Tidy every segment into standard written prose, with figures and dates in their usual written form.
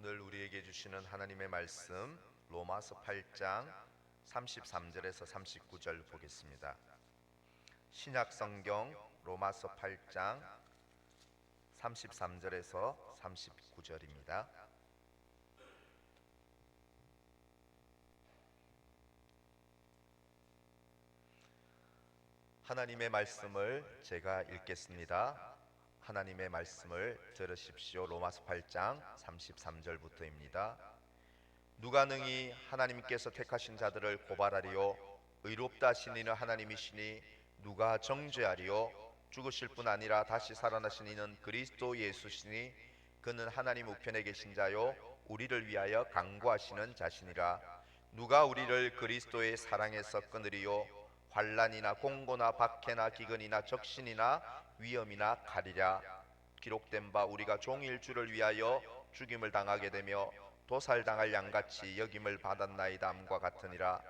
오늘 우리에게 주시는 하나님의 말씀 로마서 8장 33절에서 39절 보겠습니다. 신약 성경 로마서 8장 33절에서 39절입니다. 하나님의 말씀을 제가 읽겠습니다. 하나님의 말씀을 들으십시오. 로마서 8장 33절부터입니다. 누가 능히 하나님께서 택하신 자들을 고발하리요? 의롭다 하신 이는 하나님이시니 누가 정죄하리요? 죽으실 뿐 아니라 다시 살아나신 이는 그리스도 예수시니 그는 하나님 우편에 계신 자요 우리를 위하여 간구하시는 자시니라. 누가 우리를 그리스도의 사랑에서 끊으리요? 환난이나 공고나 박해나 기근이나 적신이나 위험이나 칼이랴. 기록된 바 우리가 종일 주를 위하여 죽임을 당하게 되며 도살당할 양같이 여김을 받았나이다 함과 같으니라.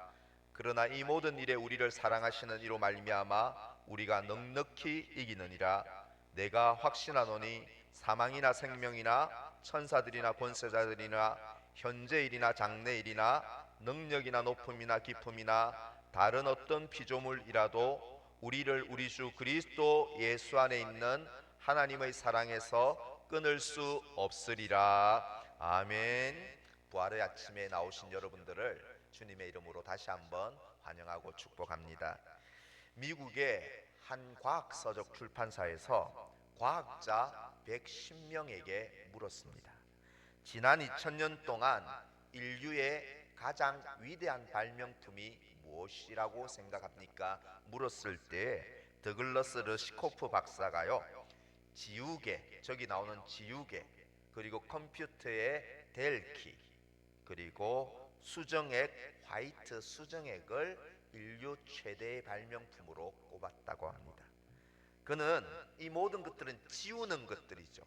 그러나 이 모든 일에 우리를 사랑하시는 이로 말미암아 우리가 넉넉히 이기느니라. 내가 확신하노니 사망이나 생명이나 천사들이나 권세자들이나 현재일이나 장래일이나 능력이나 높음이나 깊음이나 다른 어떤 피조물이라도 우리를 우리 주 그리스도 예수 안에 있는 하나님의 사랑에서 끊을 수 없으리라. 아멘. 부활의 아침에 나오신 여러분들을 주님의 이름으로 다시 한번 환영하고 축복합니다. 미국의 한 과학서적 출판사에서 과학자 110명에게 물었습니다. 지난 2000년 동안 인류의 가장 위대한 발명품이 무엇이라고 생각합니까? 물었을 때 더글러스 르시코프 박사가요, 지우개, 저기 나오는 지우개, 그리고 컴퓨터의 델키, 그리고 수정액, 화이트 수정액을 인류 최대의 발명품으로 꼽았다고 합니다. 그는 이 모든 것들은 지우는 것들이죠.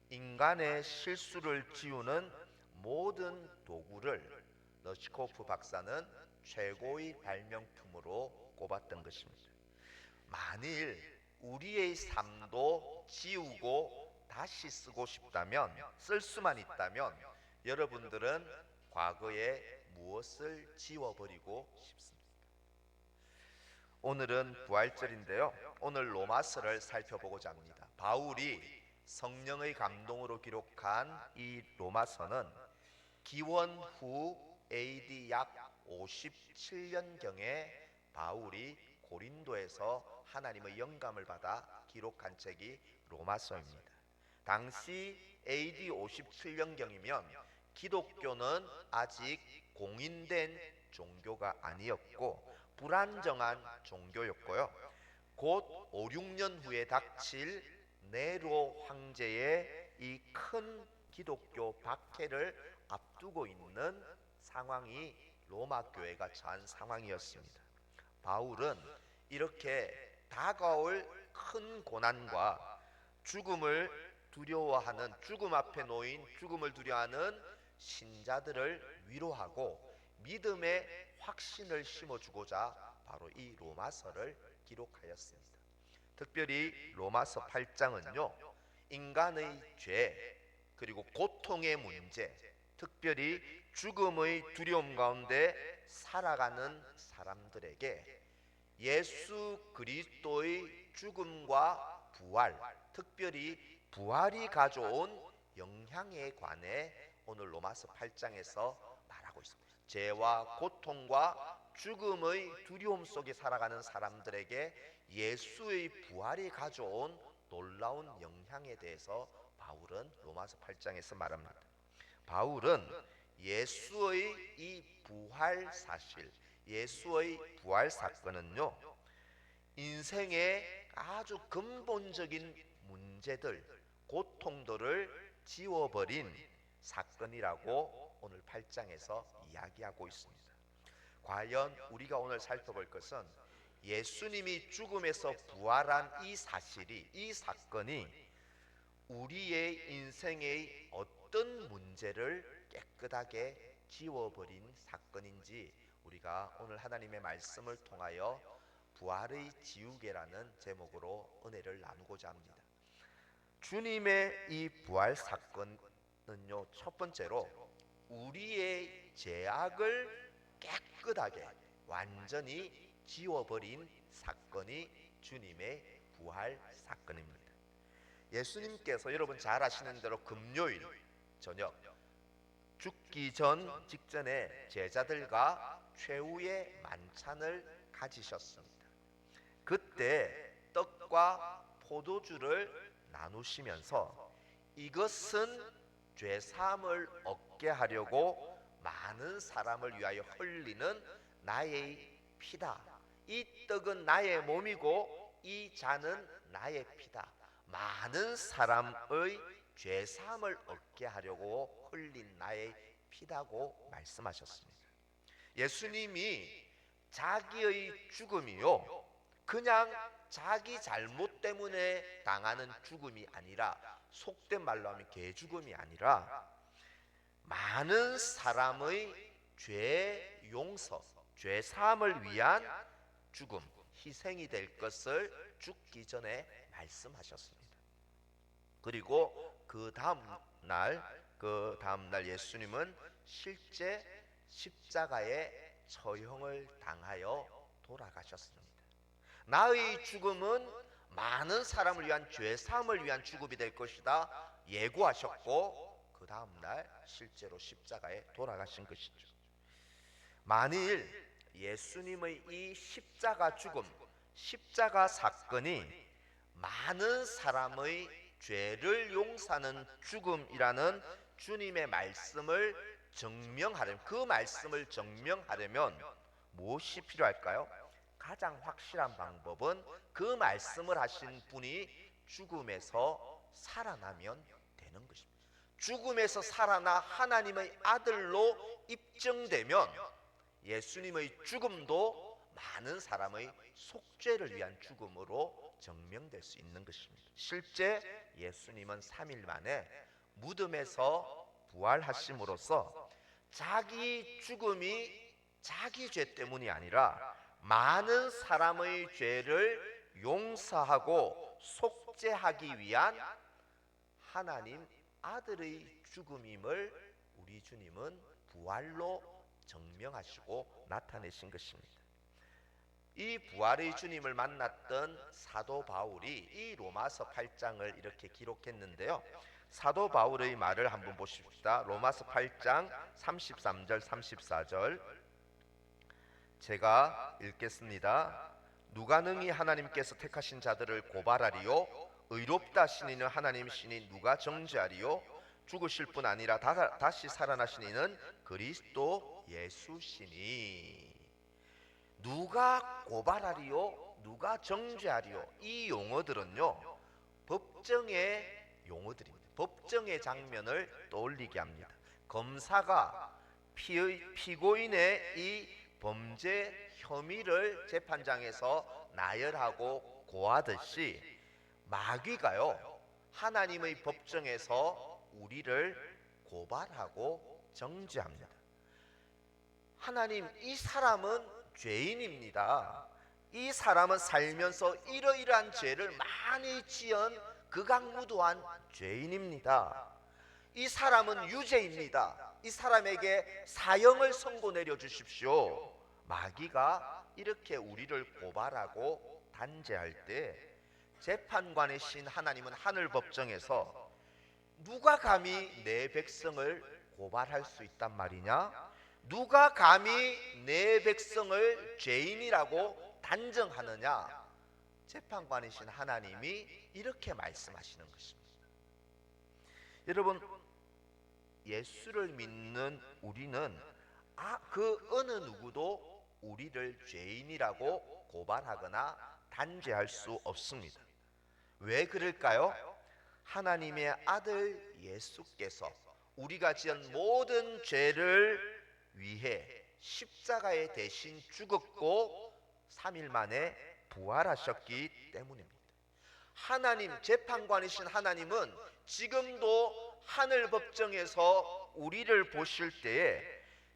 인간의 실수를 지우는 모든 도구를 러시코프 박사는 최고의 발명품으로 꼽았던 것입니다. 만일 우리의 삶도 지우고 다시 쓰고 싶다면, 쓸 수만 있다면 여러분들은 과거에 무엇을 지워버리고 싶습니까? 오늘은 부활절인데요, 오늘 로마서를 살펴보고자 합니다. 바울이 성령의 감동으로 기록한 이 로마서는 기원 후 AD 약 57년경에 바울이 고린도에서 하나님의 영감을 받아 기록한 책이 로마서입니다. 당시 AD 57년경이면 기독교는 아직 공인된 종교가 아니었고 불안정한 종교였고요, 곧 5, 6년 후에 닥칠 네로 황제의 이 큰 기독교 박해를 앞두고 있는 상황이 로마 교회가 처한 상황이었습니다. 바울은 이렇게 다가올 큰 고난과 죽음을 두려워하는, 죽음 앞에 놓인 죽음을 두려워하는 신자들을 위로하고 믿음의 확신을 심어주고자 바로 이 로마서를 기록하였습니다. 특별히 로마서 8장은요, 인간의 죄 그리고 고통의 문제, 특별히 죽음의 두려움 가운데 살아가는 사람들에게 예수 그리스도의 죽음과 부활, 특별히 부활이 가져온 영향에 관해 오늘 로마서 8장에서 말하고 있습니다. 죄와 고통과 죽음의 두려움 속에 살아가는 사람들에게 예수의 부활이 가져온 놀라운 영향에 대해서 바울은 로마서 8장에서 말합니다. 바울은 예수의 이 부활 사실, 예수의 부활 사건은요, 인생의 아주 근본적인 문제들, 고통들을 지워버린 사건이라고 오늘 8장에서 이야기하고 있습니다. 과연 우리가 오늘 살펴볼 것은 예수님이 죽음에서 부활한 이 사실이, 이 사건이 우리의 인생의 어떤 문제를 깨끗하게 지워버린 사건인지 우리가 오늘 하나님의 말씀을 통하여 부활의 지우개라는 제목으로 은혜를 나누고자 합니다. 주님의 이 부활 사건은 첫 번째로 우리의 죄악을 깨끗하게 완전히 지워버린 사건이 주님의 부활 사건입니다. 예수님께서 여러분 잘 아시는 대로 금요일 저녁 죽기 전 직전에 제자들과 최후의 만찬을 가지셨습니다. 그때 떡과 포도주를 나누시면서 이것은 죄사함을 얻게 하려고 많은 사람을 위하여 흘리는 나의 피다. 이 떡은 나의 몸이고 이 잔은 나의 피다. 많은 사람의 죄사함을 얻게 하려고 흘린 나의 피다고 말씀하셨습니다. 예수님이 자기의 죽음이요 그냥 자기 잘못 때문에 당하는 죽음이 아니라, 속된 말로 하면 개죽음이 아니라 많은 사람의 죄 용서, 죄 사함을 위한 죽음, 희생이 될 것을 죽기 전에 말씀하셨습니다. 그리고 그 다음 날 예수님은 실제 십자가에 처형을 당하여 돌아가셨습니다. 나의 죽음은 많은 사람을 위한 죄 사함을 위한 죽음이 될 것이다 예고하셨고, 그 다음 날 실제로 십자가에 돌아가신 것이죠. 만일 예수님의 이 십자가 죽음, 십자가 사건이 많은 사람의 죄를 용서하는 죽음이라는 주님의 말씀을 증명하려면, 그 말씀을 증명하려면 무엇이 필요할까요? 가장 확실한 방법은 그 말씀을 하신 분이 죽음에서 살아나면 되는 것입니다. 죽음에서 살아나 하나님의 아들로 입증되면 예수님의 죽음도 많은 사람의 속죄를 위한 죽음으로 증명될 수 있는 것입니다. 실제 예수님은 3일 만에 무덤에서 부활하심으로써 자기 죽음이 자기 죄 때문이 아니라 많은 사람의 죄를 용서하고 속죄하기 위한 하나님 아들의 죽음임을 우리 주님은 부활로 증명하시고 나타내신 것입니다. 이 부활의 주님을 만났던 사도 바울이 이 로마서 8장을 이렇게 기록했는데요. 사도 바울의 말을 한번 보십시다. 로마서 8장 33절 34절 제가 읽겠습니다. 누가 능히 하나님께서 택하신 자들을 고발하리요? 의롭다 하신 이는 하나님 신이 누가 정죄하리요? 죽으실 뿐 아니라 다시 살아나신 이는 그리스도 예수시니. 누가 고발하리요? 누가 정죄하리요? 이 용어들은요 법정의 용어들입니다. 법정의 장면을 떠올리게 합니다. 검사가 피고인의 이 범죄 혐의를 재판장에서 나열하고 고하듯이 마귀가요 하나님의 법정에서 우리를 고발하고 정죄합니다. 하나님, 이 사람은 죄인입니다. 이 사람은 살면서 이러이러한 죄를 많이 지은 극악무도한 죄인입니다. 이 사람은 유죄입니다. 이 사람에게 사형을 선고 내려 주십시오. 마귀가 이렇게 우리를 고발하고 단죄할 때 재판관의 신 하나님은 하늘 법정에서 누가 감히 내 백성을 고발할 수 있단 말이냐? 누가 감히 내 백성을 죄인이라고 단정하느냐? 재판관이신 하나님이 이렇게 말씀하시는 것입니다. 여러분, 예수를 믿는 우리는 그 어느 누구도 우리를 죄인이라고 고발하거나 단죄할 수 없습니다. 왜 그럴까요? 하나님의 아들 예수께서 우리가 지은 모든 죄를 위해 십자가에 대신 죽었고 3일 만에 부활하셨기 때문입니다. 하나님, 재판관이신 하나님은 지금도 하늘 법정에서 우리를 보실 때에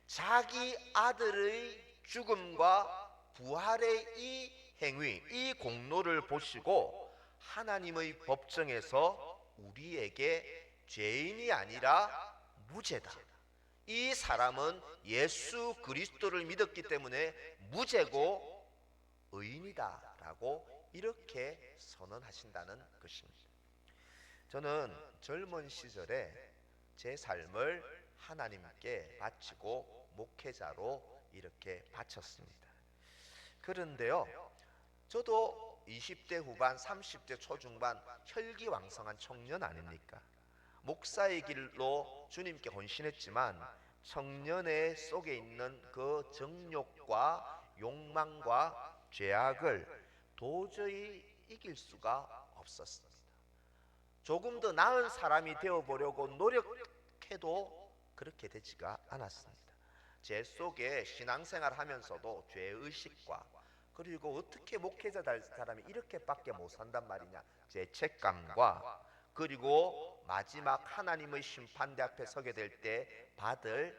자기 아들의 죽음과 부활의 이 행위, 이 공로를 보시고 하나님의 법정에서 우리에게 죄인이 아니라 무죄다. 이 사람은 예수 그리스도를 믿었기 때문에 무죄고 의인이다 라고 이렇게 선언하신다는 것입니다. 저는 젊은 시절에 제 삶을 하나님께 바치고 목회자로 이렇게 바쳤습니다. 그런데요, 저도 20대 후반 30대 초중반 혈기왕성한 청년 아닙니까? 목사의 길로 주님께 헌신했지만 청년의 속에 있는 그 정욕과 욕망과 죄악을 도저히 이길 수가 없었습니다. 조금 더 나은 사람이 되어보려고 노력해도 그렇게 되지가 않았습니다. 제 속에 신앙생활 하면서도 죄의식과 그리고 어떻게 목회자 될 사람이 이렇게밖에 못 산단 말이냐, 죄책감과 그리고 마지막 하나님의 심판대 앞에 서게 될 때 받을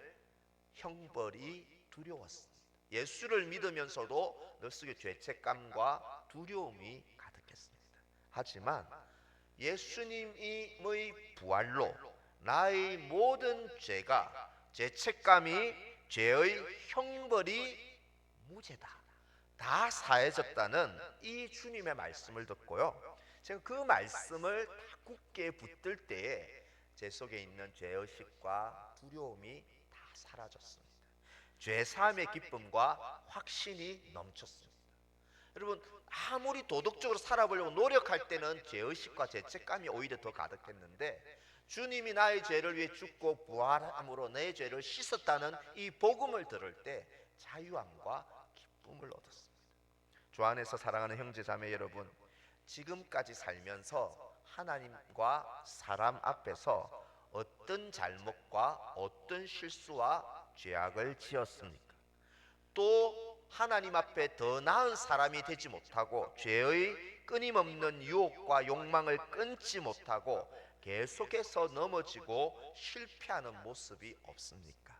형벌이 두려웠습니다. 예수를 믿으면서도 늘 속에 죄책감과 두려움이 가득했습니다. 하지만 예수님의 부활로 나의 모든 죄가, 죄책감이, 죄의 형벌이 무죄다, 다 사해졌다는 이 주님의 말씀을 듣고요, 제가 그 말씀을 다 굳게 붙들 때에 제 속에 있는 죄의식과 두려움이 다 사라졌습니다. 죄사함의 기쁨과 확신이 넘쳤습니다. 여러분, 아무리 도덕적으로 살아보려고 노력할 때는 죄의식과 죄책감이 오히려 더 가득했는데 주님이 나의 죄를 위해 죽고 부활함으로 내 죄를 씻었다는 이 복음을 들을 때 자유함과 기쁨을 얻었습니다. 주 안에서 사랑하는 형제 자매 여러분, 지금까지 살면서 하나님과 사람 앞에서 어떤 잘못과 어떤 실수와 죄악을 지었습니까? 또 하나님 앞에 더 나은 사람이 되지 못하고 죄의 끊임없는 유혹과 욕망을 끊지 못하고 계속해서 넘어지고 실패하는 모습이 없습니까?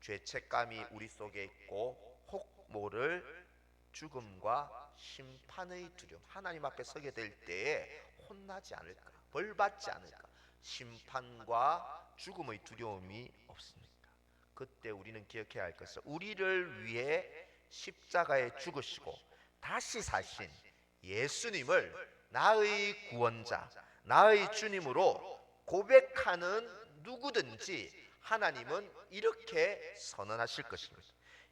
죄책감이 우리 속에 있고 혹 모를 죽음과 심판의 두려움, 하나님 앞에 서게 될 때에 혼나지 않을까, 벌받지 않을까, 심판과 죽음의 두려움이 없습니까? 그때 우리는 기억해야 할 것은 우리를 위해 십자가에 죽으시고 다시 사신 예수님을 나의 구원자, 나의 주님으로 고백하는 누구든지 하나님은 이렇게 선언하실 것입니다.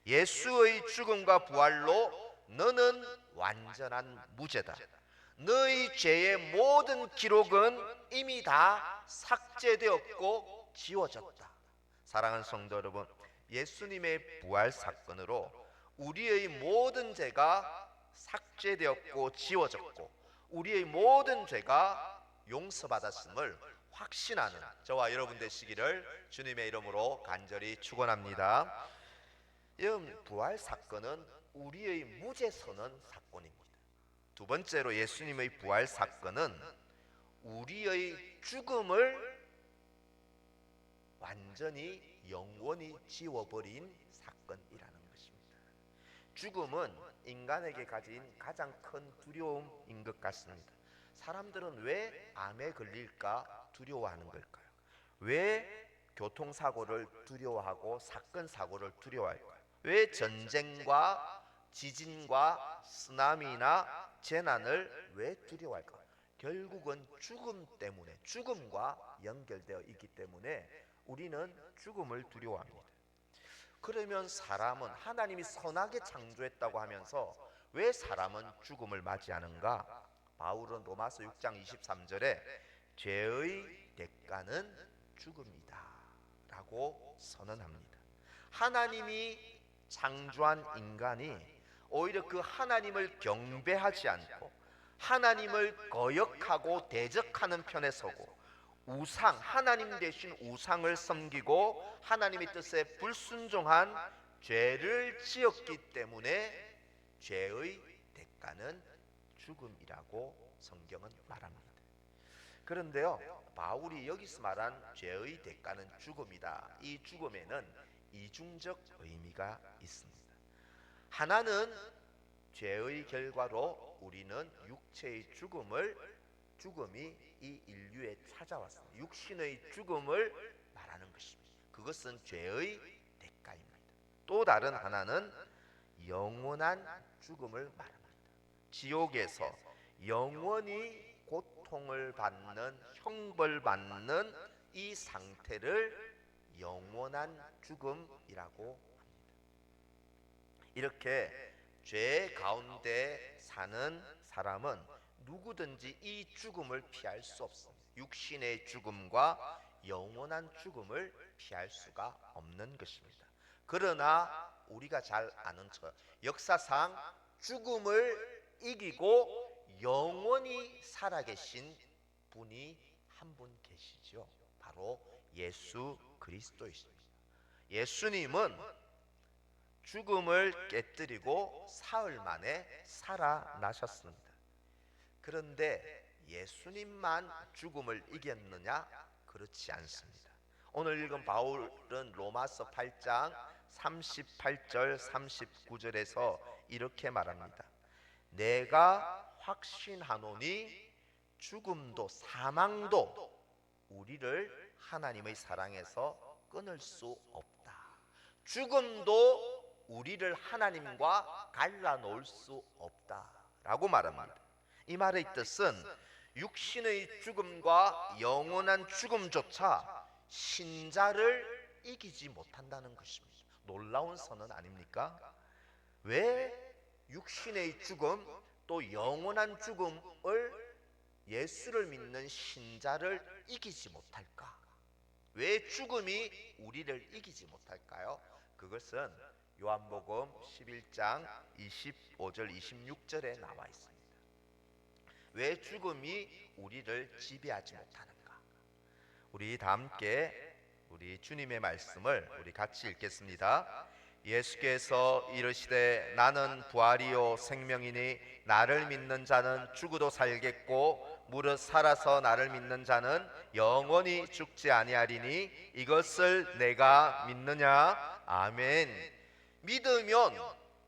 예수의 죽음과 부활로 너는 완전한 무죄다. 너의 죄의 모든 기록은 이미 다 삭제되었고 지워졌다. 사랑하는 성도 여러분, 예수님의 부활 사건으로 우리의 모든 죄가 삭제되었고 지워졌고 우리의 모든 죄가 용서받았음을 확신하는 저와 여러분 되시기를 주님의 이름으로 간절히 축원합니다. 이 부활 사건은 우리의 무죄 선언 사건입니다. 두 번째로 예수님의 부활 사건은 우리의 죽음을 완전히 영원히 지워버린 사건이라는 것입니다. 죽음은 인간에게 가진 가장 큰 두려움인 것 같습니다. 사람들은 왜 암에 걸릴까 두려워하는 걸까요? 왜 교통사고를 두려워하고 사건 사고를 두려워할까요? 왜 전쟁과 지진과 쓰나미나 재난을 왜 두려워할까요? 결국은 죽음 때문에, 죽음과 연결되어 있기 때문에 우리는 죽음을 두려워합니다. 그러면 사람은 하나님이 선하게 창조했다고 하면서 왜 사람은 죽음을 맞이하는가? 바울은 로마서 6장 23절에 죄의 대가는 죽음이다 라고 선언합니다. 하나님이 창조한 인간이 오히려 그 하나님을 경배하지 않고 하나님을 거역하고 대적하는 편에 서고 우상, 하나님 대신 우상을 섬기고 하나님의 뜻에 불순종한 죄를 지었기 때문에 죄의 대가는 죽음이라고 성경은 말합니다. 그런데요, 바울이 여기서 말한 죄의 대가는 죽음이다. 이 죽음에는 이중적 의미가 있습니다. 하나는 죄의 결과로 우리는 육체의 죽음이 이 인류에 찾아왔습니다. 육신의 죽음을 말하는 것입니다. 그것은 죄의 대가입니다. 또 다른 하나는 영원한 죽음을 말합니다. 지옥에서 영원히 고통을 받는, 형벌받는 이 상태를 영원한 죽음이라고 합니다. 이렇게 죄 가운데 사는 사람은 누구든지 이 죽음을 피할 수 없습니다. 육신의 죽음과 영원한 죽음을 피할 수가 없는 것입니다. 그러나 우리가 잘 아는 것, 역사상 죽음을 이기고 영원히 살아계신 분이 한 분 계시죠. 바로 예수 그리스도이십니다. 예수님은 죽음을 깨뜨리고 사흘 만에 살아나셨습니다. 그런데 예수님만 죽음을 이겼느냐? 그렇지 않습니다. 오늘 읽은 바울은 로마서 8장 38절 39절에서 이렇게 말합니다. 내가 확신하노니 죽음도 사망도 우리를 하나님의 사랑에서 끊을 수 없다. 죽음도 우리를 하나님과 갈라놓을 수 없다라고 말합니다. 이 말의 뜻은 육신의 죽음과 영원한 죽음조차 신자를 이기지 못한다는 것입니다. 놀라운 선언 아닙니까? 왜 육신의 죽음 또 영원한 죽음을 예수를 믿는 신자를 이기지 못할까? 왜 죽음이 우리를 이기지 못할까요? 그것은 요한복음 11장 25절 26절에 나와 있습니다. 왜 죽음이 우리를 지배하지 못하는가? 우리 다 함께 우리 주님의 말씀을 우리 같이 읽겠습니다. 예수께서 이르시되 나는 부활이요 생명이니 나를 믿는 자는 죽어도 살겠고 무릇 살아서 나를 믿는 자는 영원히 죽지 아니하리니 이것을 내가 믿느냐? 아멘. 믿으면,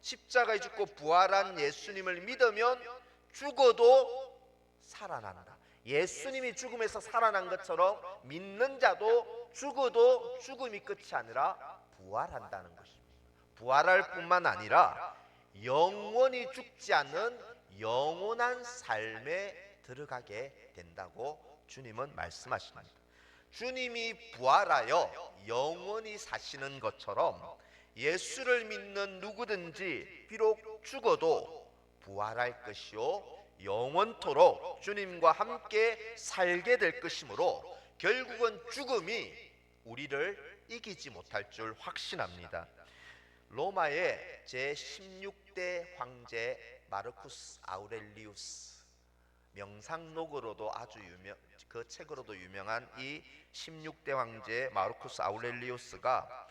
십자가에 죽고 부활한 예수님을 믿으면 죽어도 살아난다. 예수님이 죽음에서 살아난 것처럼 믿는 자도 죽어도 죽음이 끝이 아니라 부활한다는 것입니다. 부활할 뿐만 아니라 영원히 죽지 않는 영원한 삶에 들어가게 된다고 주님은 말씀하십니다. 주님이 부활하여 영원히 사시는 것처럼 예수를 믿는 누구든지 비록 죽어도 부활할 것이요 영원토록 주님과 함께 살게 될 것이므로 결국은 죽음이 우리를 이기지 못할 줄 확신합니다. 로마의 제16대 황제 마르쿠스 아우렐리우스, 명상록으로도 아주 그 책으로도 유명한 이 16대 황제 마르쿠스 아우렐리우스가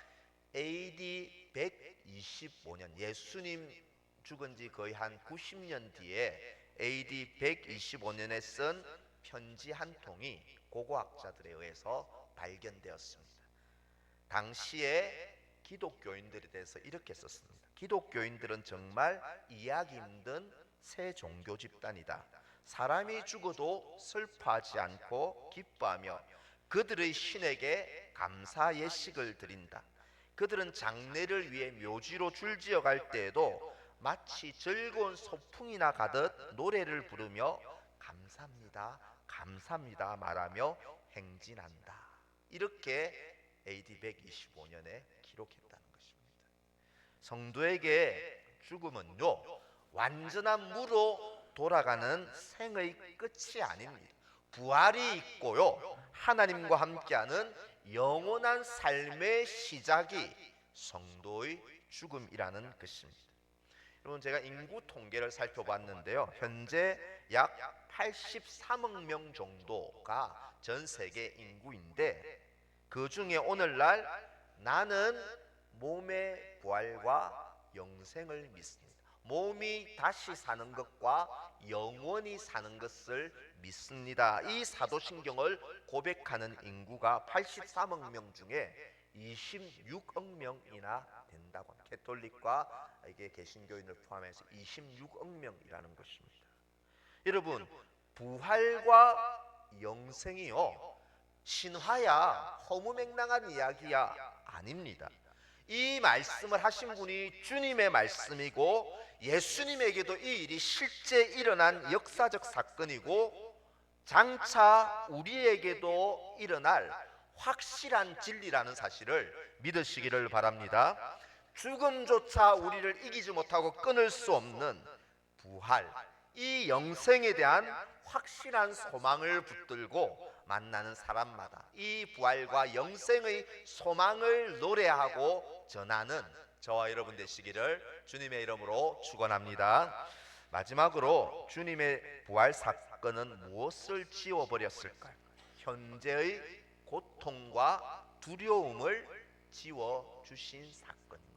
AD 125년, 예수님 죽은 지 거의 한 90년 뒤에 AD 125년에 쓴 편지 한 통이 고고학자들에 의해서 발견되었습니다. 당시에 기독교인들에 대해서 이렇게 썼습니다. 기독교인들은 정말 이해하기 힘든 새 종교 집단이다. 사람이 죽어도 슬퍼하지 않고 기뻐하며 그들의 신에게 감사 예식을 드린다. 그들은 장례를 위해 묘지로 줄지어 갈 때에도 마치 즐거운 소풍이나 가듯 노래를 부르며 감사합니다, 감사합니다 말하며 행진한다. 이렇게 AD 125년에 기록했다는 것입니다. 성도에게 죽음은요, 완전한 무로 돌아가는 생의 끝이 아닙니다. 부활이 있고요, 하나님과 함께하는 영원한 삶의 시작이 성도의 죽음이라는 것입니다. 여러분, 제가 인구 통계를 살펴봤는데요, 현재 약 83억 명 정도가 전 세계 인구인데, 그 중에 오늘날 나는 몸의 부활과 영생을 믿습니다. 몸이 다시 사는 것과 영원히 사는 것을 믿습니다. 이 사도신경을 고백하는 인구가 83억 명 중에 26억 명이나 된다고 합니다. 캐톨릭과 이게 개신교인을 포함해서 26억 명이라는 것입니다. 여러분, 부활과 영생이요, 신화야, 허무맹랑한 이야기야? 아닙니다. 이 말씀을 하신 분이 주님의 말씀이고 예수님에게도 이 일이 실제 일어난 역사적 사건이고 장차 우리에게도 일어날 확실한 진리라는 사실을 믿으시기를 바랍니다. 죽음조차 우리를 이기지 못하고 끊을 수 없는 부활, 이 영생에 대한 확실한 소망을 붙들고 만나는 사람마다 이 부활과 영생의 소망을 노래하고 전하는 저와 여러분 되시기를 주님의 이름으로 축원합니다. 마지막으로 주님의 부활 사건은 무엇을 지워버렸을까요? 현재의 고통과 두려움을 지워주신 사건입니다.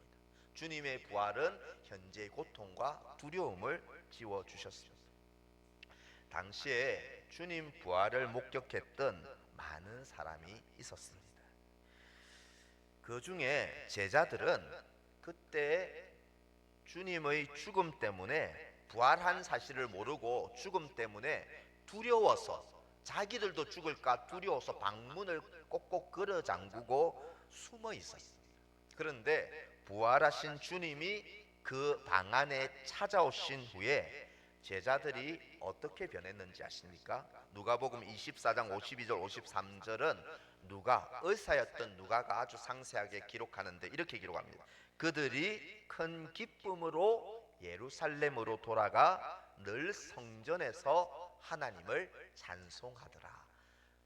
주님의 부활은 현재의 고통과 두려움을 지워주셨습니다. 당시에 주님 부활을 목격했던 많은 사람이 있었습니다. 그 중에 제자들은 그때 주님의 죽음 때문에 부활한 사실을 모르고 죽음 때문에 두려워서 자기들도 죽을까 두려워서 방문을 꼭꼭 걸어 잠그고 숨어 있었습니다. 그런데 부활하신 주님이 그 방 안에 찾아오신 후에 제자들이 어떻게 변했는지 아십니까? 누가복음 24장 52절 53절은 의사였던 누가가 아주 상세하게 기록하는데 이렇게 기록합니다. 그들이 큰 기쁨으로 예루살렘으로 돌아가 늘 성전에서 하나님을 찬송하더라.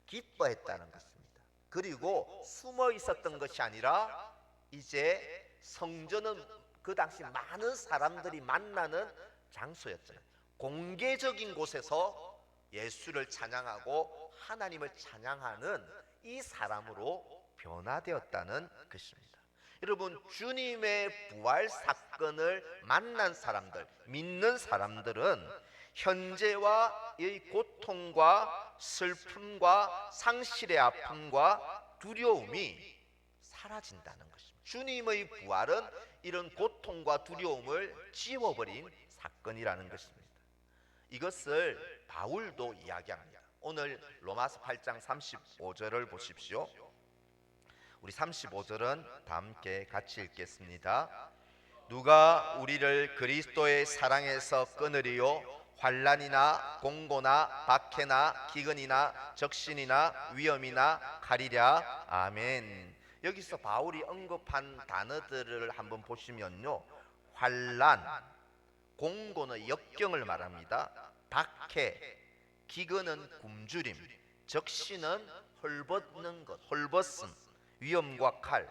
기뻐했다는 것입니다. 그리고 숨어 있었던 것이 아니라 이제 성전은 그 당시 많은 사람들이 만나는 장소였잖아요. 공개적인 곳에서 예수를 찬양하고 하나님을 찬양하는 이 사람으로 변화되었다는 것입니다. 여러분, 주님의 부활 사건을 만난 사람들, 믿는 사람들은 현재와 이 고통과 슬픔과 상실의 아픔과 두려움이 사라진다는 것입니다. 주님의 부활은 이런 고통과 두려움을 지워버린 사건이라는 것입니다. 이것을 바울도 이야기합니다. 오늘 로마서 8장 35절을 보십시오. 우리 35절은 다 함께 같이 읽겠습니다. 누가 우리를 그리스도의 사랑에서 끊으리요? 환난이나 공고나 박해나 기근이나 적신이나 위험이나 칼이랴. 아멘. 여기서 바울이 언급한 단어들을 한번 보시면요, 환난, 공고는 역경을 말합니다. 박해, 기근은 굶주림, 적신은 헐벗는 것, 헐벗음, 위험과 칼,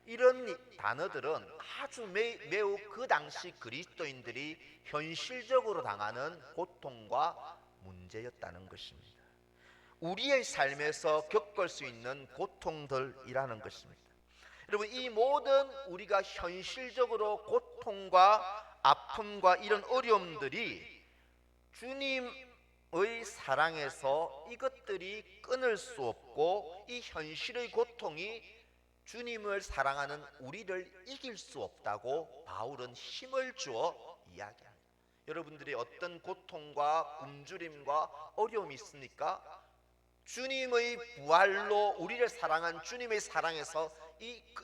이런 단어들은 아주 매우 그 당시 그리스도인들이 현실적으로 당하는 고통과 문제였다는 것입니다. 우리의 삶에서 겪을 수 있는 고통들이라는 것입니다. 여러분, 이 모든 우리가 현실적으로 고통과 아픔과 이런 어려움들이 주님의 사랑에서 이것들이 끊을 수 없고 이 현실의 고통이 주님을 사랑하는 우리를 이길 수 없다고 바울은 힘을 주어 이야기합니다. 여러분들이 어떤 고통과 굶주림과 어려움이 있습니까? 주님의 부활로 우리를 사랑한 주님의 사랑에서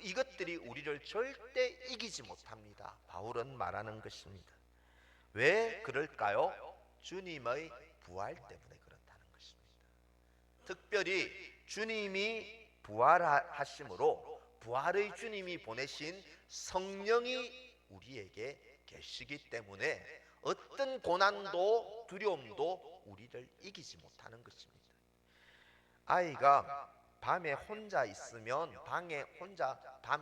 이것들이 우리를 절대 이기지 못합니다. 바울은 말하는 것입니다. 왜 그럴까요? 주님의 부활 때문에 그렇다는 것입니다. 특별히 주님이 부활하심으로 부활의 주님이 보내신 성령이 우리에게 계시기 때문에 어떤 고난도 두려움도 우리를 이기지 못하는 것입니다. 아이가 밤에 혼자 있으면 밤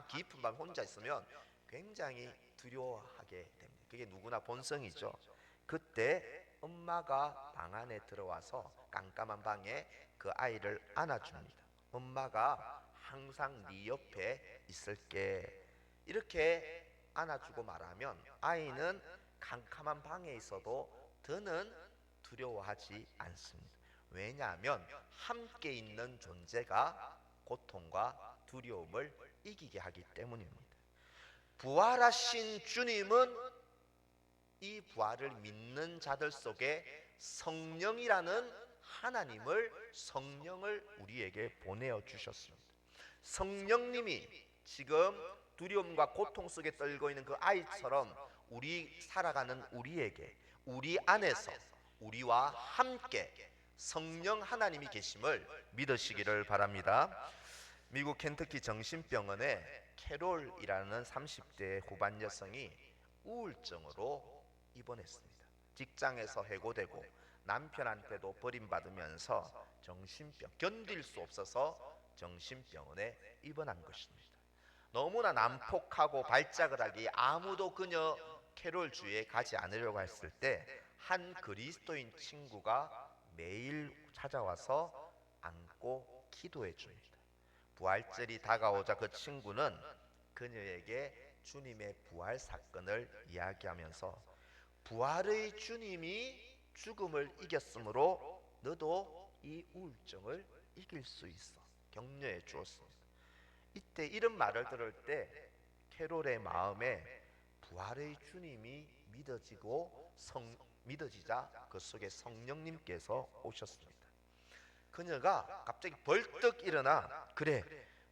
깊은 밤에 혼자 있으면 굉장히 두려워하게 됩니다. 그게 누구나 본성이죠. 그때 엄마가 방 안에 들어와서 깜깜한 방에 그 아이를 안아줍니다. 엄마가 항상 네 옆에 있을게, 이렇게 안아주고 말하면 아이는 캄캄한 방에 있어도 더는 두려워하지 않습니다. 왜냐하면 함께 있는 존재가 고통과 두려움을 이기게 하기 때문입니다. 부활하신 주님은 이 부활을 믿는 자들 속에 성령이라는 하나님을 성령을 우리에게 보내어 주셨습니다. 성령님이 지금 두려움과 고통 속에 떨고 있는 그 아이처럼 우리 살아가는 우리에게 우리 안에서 우리와 함께 성령 하나님이 계심을 믿으시기를 바랍니다. 미국 켄터키 정신병원에 캐롤이라는 30대 후반 여성이 우울증으로 입원했습니다. 직장에서 해고되고 남편한테도 버림받으면서 정신병 견딜 수 없어서 정신병원에 입원한 것입니다. 너무나 난폭하고 발작을 하기에 아무도 그녀 캐롤 주위에 가지 않으려고 했을 때 한 그리스도인 친구가 매일 찾아와서 안고 기도해 줍니다. 부활절이 다가오자 그 친구는 그녀에게 주님의 부활 사건을 이야기하면서 부활의 주님이 죽음을 이겼으므로 너도 이 우울증을 이길 수 있어 격려해 주었습니다. 이때 이런 말을 들을 때 캐롤의 마음에 부활의 주님이 믿어지자 그 속에 성령님께서 오셨습니다. 그녀가 갑자기 벌떡 일어나 그래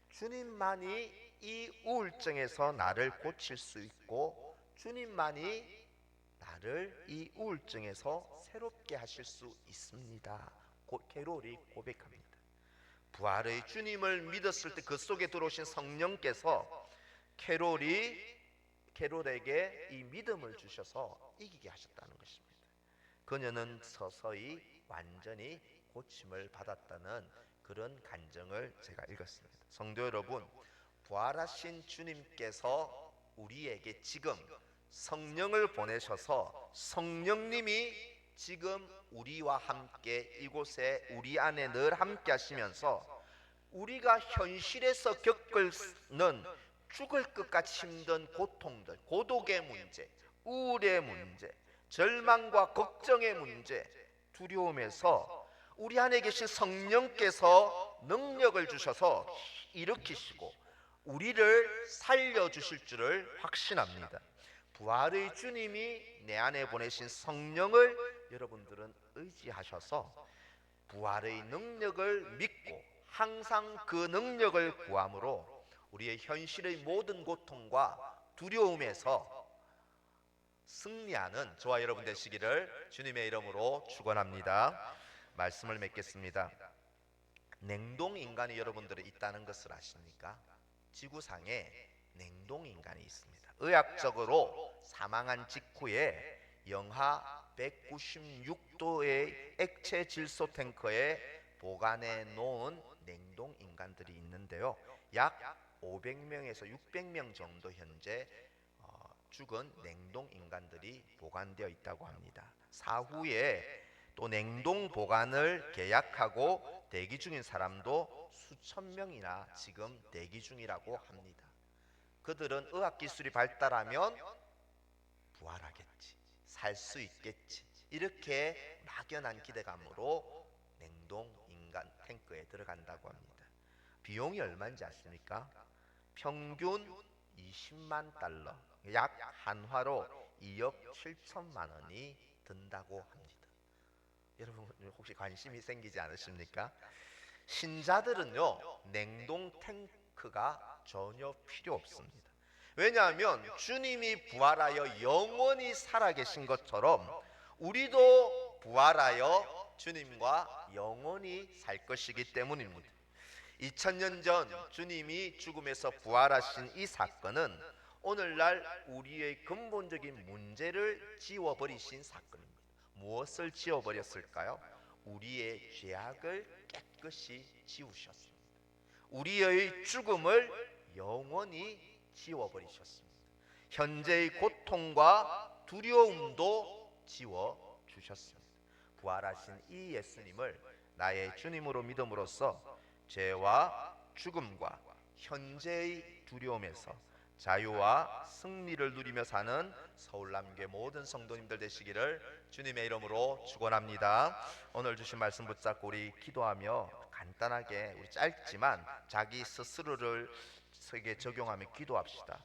주님만이 이 우울증에서 나를 고칠 수 있고 주님만이 나를 이 우울증에서 새롭게 하실 수 있습니다. 캐롤이 고백합니다. 부활의 주님을 믿었을 때 그 속에 들어오신 성령께서 캐롤에게 이 믿음을 주셔서 이기게 하셨다는 것입니다. 그녀는 서서히 완전히 고침을 받았다는 그런 간증을 제가 읽었습니다. 성도 여러분, 부활하신 주님께서 우리에게 지금 성령을 보내셔서 성령님이 지금 우리와 함께 이곳에 우리 안에 늘 함께 하시면서 우리가 현실에서 겪는 죽을 것 같이 힘든 고통들, 고독의 문제, 우울의 문제, 절망과 걱정의 문제, 두려움에서 우리 안에 계신 성령께서 능력을 주셔서 일으키시고 우리를 살려주실 줄을 확신합니다. 부활의 주님이 내 안에 보내신 성령을 여러분들은 의지하셔서 부활의 능력을 믿고 항상 그 능력을 구함으로 우리의 현실의 모든 고통과 두려움에서 승리하는 저와 여러분 되시기를 주님의 이름으로 축원합니다. 말씀을 맺겠습니다. 냉동인간이 여러분들이 있다는 것을 아십니까? 지구상에 냉동인간이 있습니다. 의학적으로 사망한 직후에 영하 196도의 액체 질소 탱커에 보관해 놓은 냉동인간들이 있는데요. 약 500명에서 600명 정도 현재 죽은 냉동인간들이 보관되어 있다고 합니다. 사후에 또 냉동 보관을 계약하고 대기 중인 사람도 수천 명이나 지금 대기 중이라고 합니다. 그들은 의학기술이 발달하면 부활하겠지, 살 수 있겠지, 이렇게 막연한 기대감으로 냉동인간 탱크에 들어간다고 합니다. 비용이 얼마인지 아십니까? 평균 20만 달러, 약 한화로 2억 7천만 원이 든다고 합니다. 여러분 혹시 관심이 생기지 않으십니까? 신자들은요 냉동 탱크가 전혀 필요 없습니다. 왜냐하면 주님이 부활하여 영원히 살아계신 것처럼 우리도 부활하여 주님과 영원히 살 것이기 때문입니다. 2000년 전 주님이 죽음에서 부활하신 이 사건은 오늘날 우리의 근본적인 문제를 지워버리신 사건입니다. 무엇을 지워버렸을까요? 우리의 죄악을 깨끗이 지우셨습니다. 우리의 죽음을 영원히 지워버리셨습니다. 현재의 고통과 두려움도 지워주셨습니다. 부활하신 이 예수님을 나의 주님으로 믿음으로써 죄와 죽음과 현재의 두려움에서 자유와 승리를 누리며 사는 서울남교회 모든 성도님들 되시기를 주님의 이름으로 축원합니다. 오늘 주신 말씀 붙잡고 우리 기도하며 간단하게 우리 짧지만 자기 스스로를 세계 적용하며 기도합시다.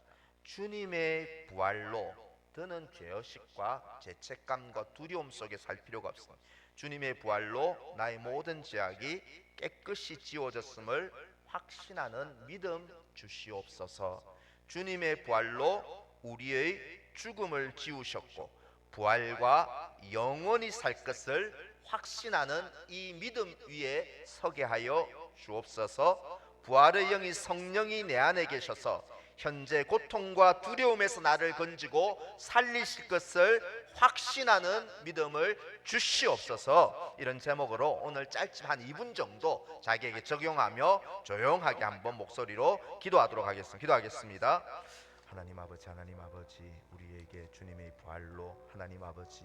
주님의 부활로 드는 죄의식과 죄책감과 두려움 속에 살 필요가 없습니다. 주님의 부활로 나의 모든 죄악이 깨끗이 지워졌음을 확신하는 믿음 주시옵소서. 주님의 부활로 우리의 죽음을 지우셨고 부활과 영원히 살 것을 확신하는 이 믿음 위에 서게 하여 주옵소서. 부활의 영이 성령이 내 안에 계셔서 현재 고통과 두려움에서 나를 건지고 살리실 것을 확신하는 믿음을 주시옵소서. 이런 제목으로 오늘 짧지만 한 2분 정도 자기에게 적용하며 조용하게 한번 목소리로 기도하겠습니다. 하나님 아버지, 하나님 아버지, 우리에게 주님의 부활로 하나님 아버지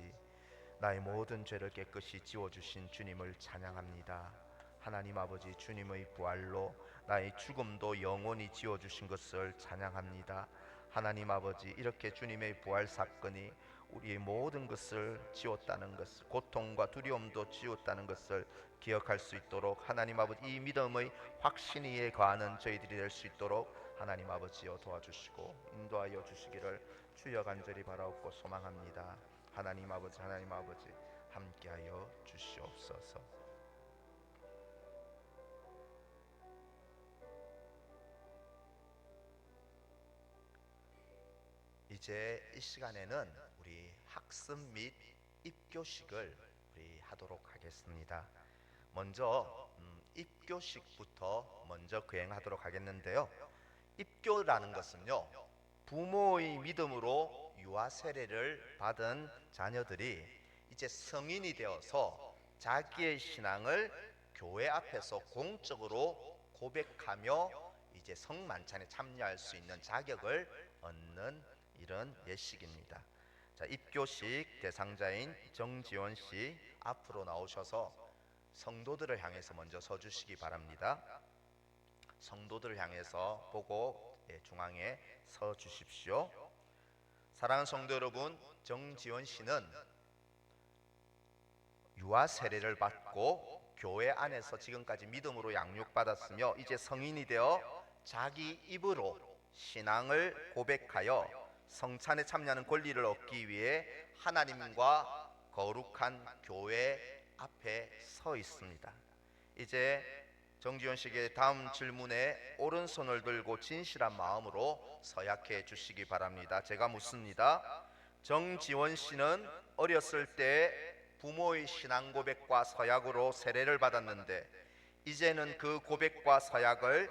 나의 모든 죄를 깨끗이 지워주신 주님을 찬양합니다. 하나님 아버지, 주님의 부활로 나의 죽음도 영원히 지워주신 것을 찬양합니다. 하나님 아버지, 이렇게 주님의 부활 사건이 우리의 모든 것을 지웠다는 것을, 고통과 두려움도 지웠다는 것을 기억할 수 있도록 하나님 아버지, 이 믿음의 확신에 거하는 저희들이 될 수 있도록 하나님 아버지여 도와주시고 인도하여 주시기를 주여 간절히 바라옵고 소망합니다. 하나님 아버지, 하나님 아버지, 함께하여 주시옵소서. 이제 이 시간에는 우리 학습 및 입교식을 우리 하도록 하겠습니다. 먼저 입교식부터 먼저 거행하도록 하겠는데요. 입교라는 것은요, 부모의 믿음으로 유아 세례를 받은 자녀들이 이제 성인이 되어서 자기의 신앙을 교회 앞에서 공적으로 고백하며 이제 성만찬에 참여할 수 있는 자격을 얻는 이런 예식입니다. 자, 입교식 대상자인 정지원 씨 앞으로 나오셔서 성도들을 향해서 먼저 서주시기 바랍니다. 성도들을 향해서 보고 중앙에 서 주십시오. 사랑하는 성도 여러분, 정지원 씨는 유아 세례를 받고 교회 안에서 지금까지 믿음으로 양육받았으며 이제 성인이 되어 자기 입으로 신앙을 고백하여 성찬에 참여하는 권리를 얻기 위해 하나님과 거룩한 교회 앞에 서 있습니다. 이제 정지원 씨에게 다음 질문에 오른손을 들고 진실한 마음으로 서약해 주시기 바랍니다. 제가 묻습니다. 정지원 씨는 어렸을 때 부모의 신앙 고백과 서약으로 세례를 받았는데 이제는 그 고백과 서약을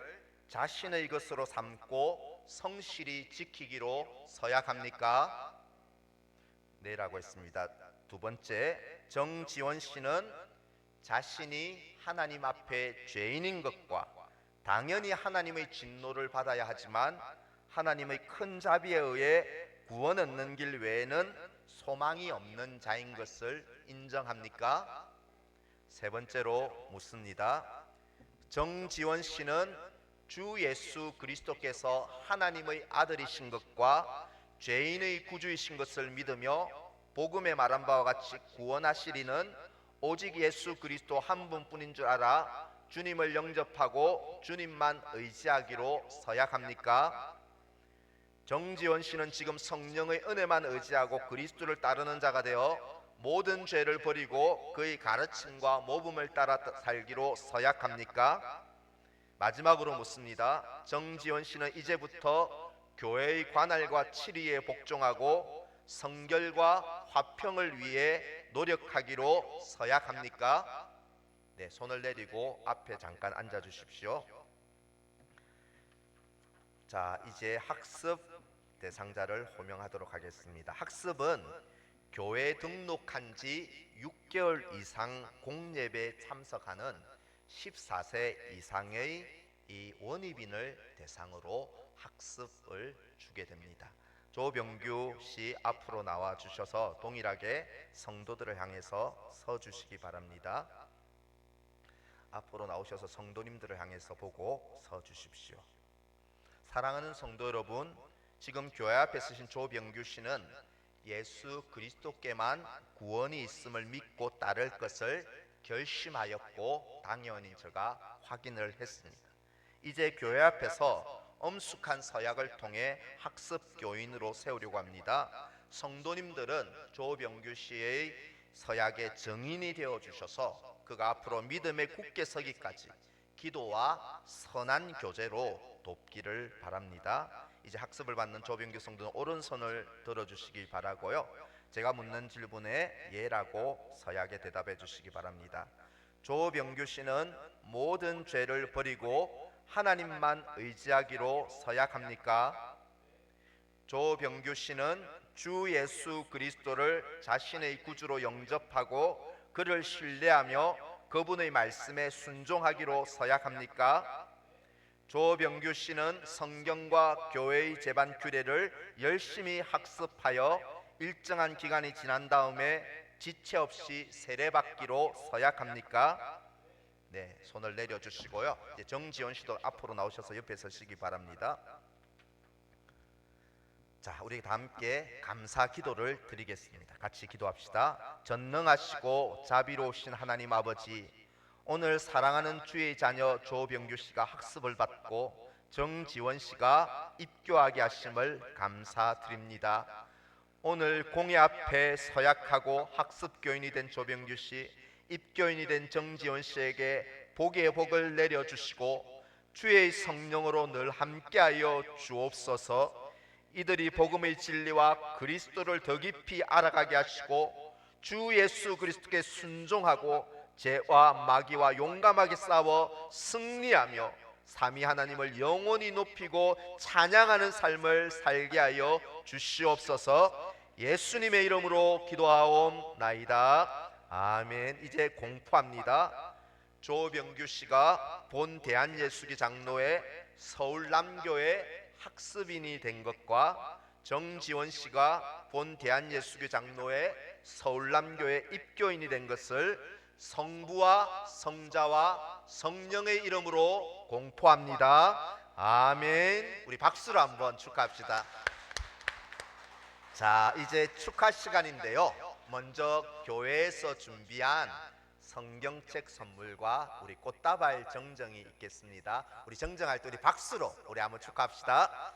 자신의 것으로 삼고 성실히 지키기로 서약합니까? 네라고 했습니다. 두 번째, 정지원 씨는 자신이 하나님 앞에 죄인인 것과 당연히 하나님의 진노를 받아야 하지만 하나님의 큰 자비에 의해 구원 얻는 길 외에는 소망이 없는 자인 것을 인정합니까? 세 번째로 묻습니다. 정지원 씨는 주 예수 그리스도께서 하나님의 아들이신 것과 죄인의 구주이신 것을 믿으며 복음에 말한 바와 같이 구원하시리는 오직 예수 그리스도 한 분뿐인 줄 알아 주님을 영접하고 주님만 의지하기로 서약합니까? 정지원 씨는 지금 성령의 은혜만 의지하고 그리스도를 따르는 자가 되어 모든 죄를 버리고 그의 가르침과 모범을 따라 살기로 서약합니까? 마지막으로 묻습니다. 정지원 씨는 이제부터 교회의 관할과 치리에 복종하고 성결과 화평을 위해 노력하기로 서약합니까? 네, 손을 내리고 앞에 잠깐 앉아 주십시오. 자, 이제 학습 대상자를 호명하도록 하겠습니다. 학습은 교회에 등록한 지 6개월 이상 공예배에 참석하는 14세 이상의 이 원입인을 대상으로 학습을 주게 됩니다. 조병규 씨 앞으로 나와 주셔서 동일하게 성도들을 향해서 서 주시기 바랍니다. 앞으로 나오셔서 성도님들을 향해서 보고 서 주십시오. 사랑하는 성도 여러분, 지금 교회 앞에 서신 조병규 씨는 예수 그리스도께만 구원이 있음을 믿고 따를 것을 결심하였고 당연히 제가 확인을 했습니다. 이제 교회 앞에서 엄숙한 서약을 통해 학습 교인으로 세우려고 합니다. 성도님들은 조병규 씨의 서약의 증인이 되어 주셔서 그가 앞으로 믿음에 굳게 서기까지 기도와 선한 교제로 돕기를 바랍니다. 이제 학습을 받는 조병규 성도는 오른손을 들어주시기 바라고요. 제가 묻는 질문에 예라고 서약에 대답해 주시기 바랍니다. 조병규 씨는 모든 죄를 버리고 하나님만 의지하기로 서약합니까? 조병규 씨는 주 예수 그리스도를 자신의 구주로 영접하고 그를 신뢰하며 그분의 말씀에 순종하기로 서약합니까? 조병규 씨는 성경과 교회의 제반 규례를 열심히 학습하여 일정한 기간이 지난 다음에 지체 없이 세례받기로 서약합니까? 네, 손을 내려주시고요. 이제 정지원 씨도 앞으로 나오셔서 옆에 서시기 바랍니다. 자, 우리 다 함께 감사 기도를 드리겠습니다. 같이 기도합시다. 전능하시고 자비로우신 하나님 아버지, 오늘 사랑하는 주의 자녀 조병규 씨가 학습을 받고 정지원 씨가 입교하게 하심을 감사드립니다. 오늘 공회 앞에 서약하고 학습교인이 된 조병규 씨, 입교인이 된 정지원 씨에게 복의 복을 내려주시고 주의 성령으로 늘 함께하여 주옵소서. 이들이 복음의 진리와 그리스도를 더 깊이 알아가게 하시고 주 예수 그리스도께 순종하고 죄와 마귀와 용감하게 싸워 승리하며 삼위 하나님을 영원히 높이고 찬양하는 삶을 살게 하여 주시옵소서. 예수님의 이름으로 기도하옵나이다. 아멘. 이제 공포합니다. 조병규 씨가 본 대한예수기 장로회 서울 남교회 학습인이 된 것과 정지원 씨가 본 대한예수교 장로회 서울남교회 입교인이 된 것을 성부와 성자와 성령의 이름으로 공포합니다. 아멘. 우리 박수로 한번 축하합시다. 자, 이제 축하 시간인데요. 먼저 교회에서 준비한 성경책 선물과 우리 꽃다발 정정이 있겠습니다. 우리 정정할 때 우리 박수로 우리 한번 축하합시다.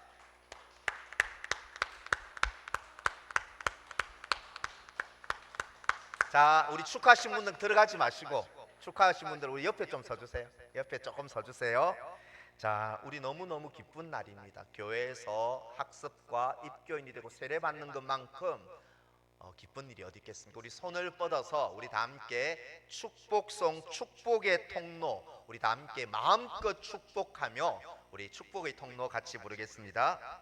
자, 우리 축하하신 분들 들어가지 마시고 축하하신 분들 우리 옆에 좀 서주세요. 옆에 조금 서주세요. 자, 우리 너무너무 기쁜 날입니다. 교회에서 학습과 입교인이 되고 세례받는 것만큼 기쁜 일이 어디 있겠습니까? 우리 손을 뻗어서 우리 다 함께 축복송 축복의 통로, 우리 다 함께 마음껏 축복하며 우리 축복의 통로 같이 부르겠습니다.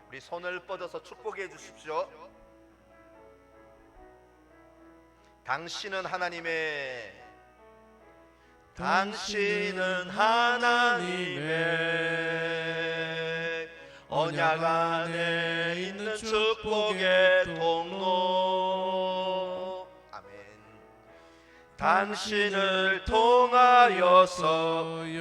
우리 손을 뻗어서 축복해 주십시오. 당신은 하나님의 언약 안에 있는 축복의 통로. 아멘. 당신을 통하여서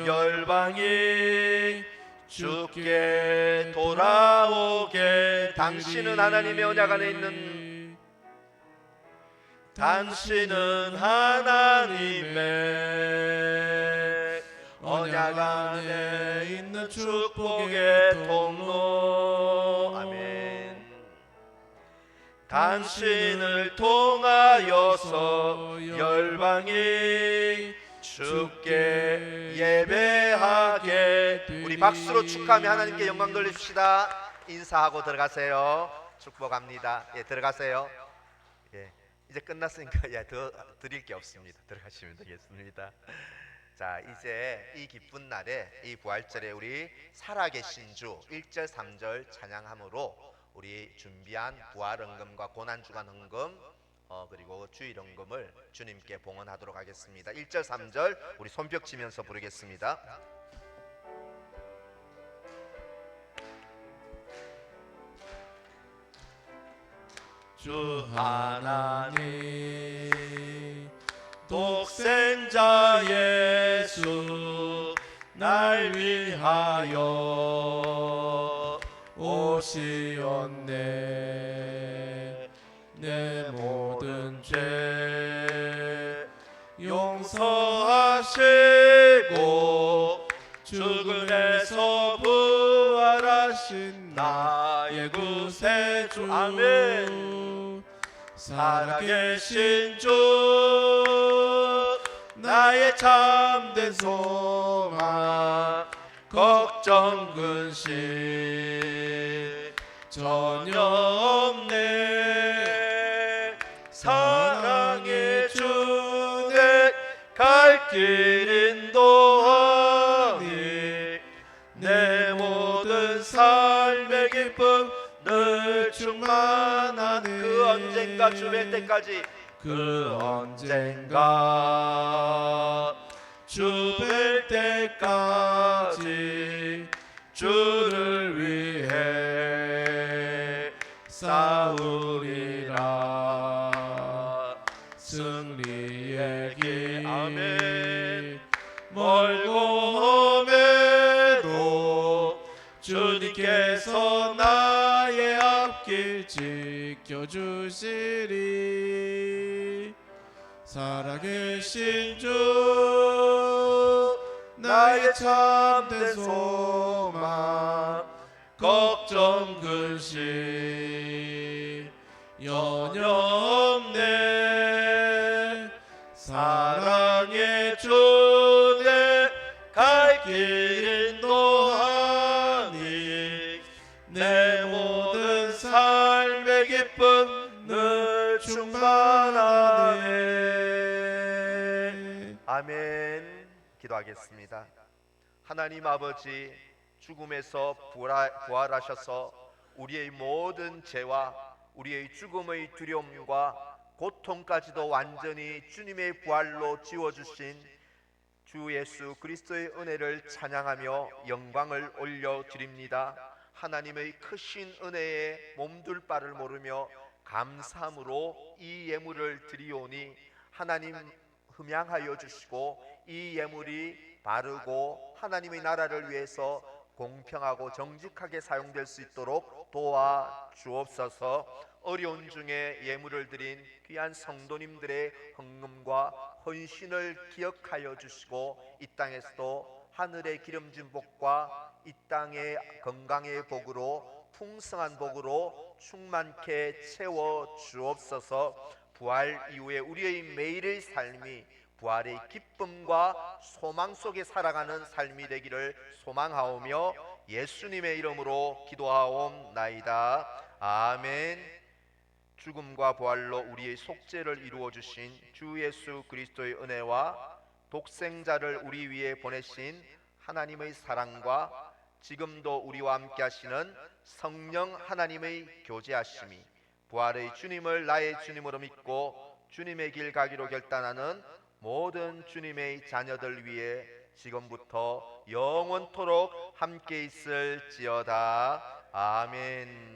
열방이 주께 돌아오게. 당신은 하나님의 언약 안에 있는, 당신은 하나님의 언약 안에 있는 축복의 통로. 아멘. 당신을 통하여서 열방이 주께 예배하게. 우리 박수로 축하하며 하나님께 영광 돌립시다. 인사하고 들어가세요. 축복합니다. 예, 들어가세요. 예, 이제 끝났으니까 더 드릴 게 없습니다. 들어가시면 되겠습니다. 자, 이제 이 기쁜 날에, 이 부활절에 우리 살아계신 주 1절 3절 찬양함으로 우리 준비한 부활헌금과 고난주간 헌금 그리고 주일 헌금을 주님께 봉헌하도록 하겠습니다. 1절 3절 우리 손뼉 치면서 부르겠습니다. 주 하나님 독생자 예수 날 위하여 오시었네. 내 모든 죄 용서하시고 죽음에서 부활하신 나의 나의 구세주 아멘. 살아계신 주 나의 참된 소망 걱정 근심 전혀 없네. 사랑의 주 내 갈 길 인도하니 내 모든 삶의 기쁨 늘 충만하네. 그 언젠가 주 뵐 때까지, 그 언젠가 주 뵐 때까지 주를 위해 싸우리라. 승리의 길 아멘. 멀고 험해도 주님께서 나의 앞길 지켜주시리. 살아계신 주 나의 참된 소망 걱정 근심 연연 없네. 사랑의 주 내 갈 길 인도하니 내 모든 삶의 기쁨 늘 충만하네. 아멘. 기도하겠습니다. 하나님 아버지, 죽음에서 부활하셔서 우리의 모든 죄와 우리의 죽음의 두려움과 고통까지도 완전히 주님의 부활로 지워주신 주 예수 그리스도의 은혜를 찬양하며 영광을 올려드립니다. 하나님의 크신 은혜에 몸둘 바를 모르며 감사함으로 이 예물을 드리오니 하나님 흠양하여 주시고 이 예물이 바르고 하나님의 나라를 위해서 공평하고 정직하게 사용될 수 있도록 도와 주옵소서. 어려운 중에 예물을 드린 귀한 성도님들의 헌금과 헌신을 기억하여 주시고 이 땅에서도 하늘의 기름진 복과 이 땅의 건강의 복으로 풍성한 복으로 충만케 채워 주옵소서. 부활 이후에 우리의 매일의 삶이 부활의 기쁨과 소망 속에 살아가는 삶이 되기를 소망하오며 예수님의 이름으로 기도하옵나이다. 아멘. 죽음과 부활로 우리의 속죄를 이루어 주신 주 예수 그리스도의 은혜와 독생자를 우리 위에 보내신 하나님의 사랑과 지금도 우리와 함께 하시는 성령 하나님의 교제하심이 부활의 주님을 나의 주님으로 믿고 주님의 길 가기로 결단하는 모든 주님의 자녀들 위해 지금부터 영원토록 함께 있을지어다. 아멘.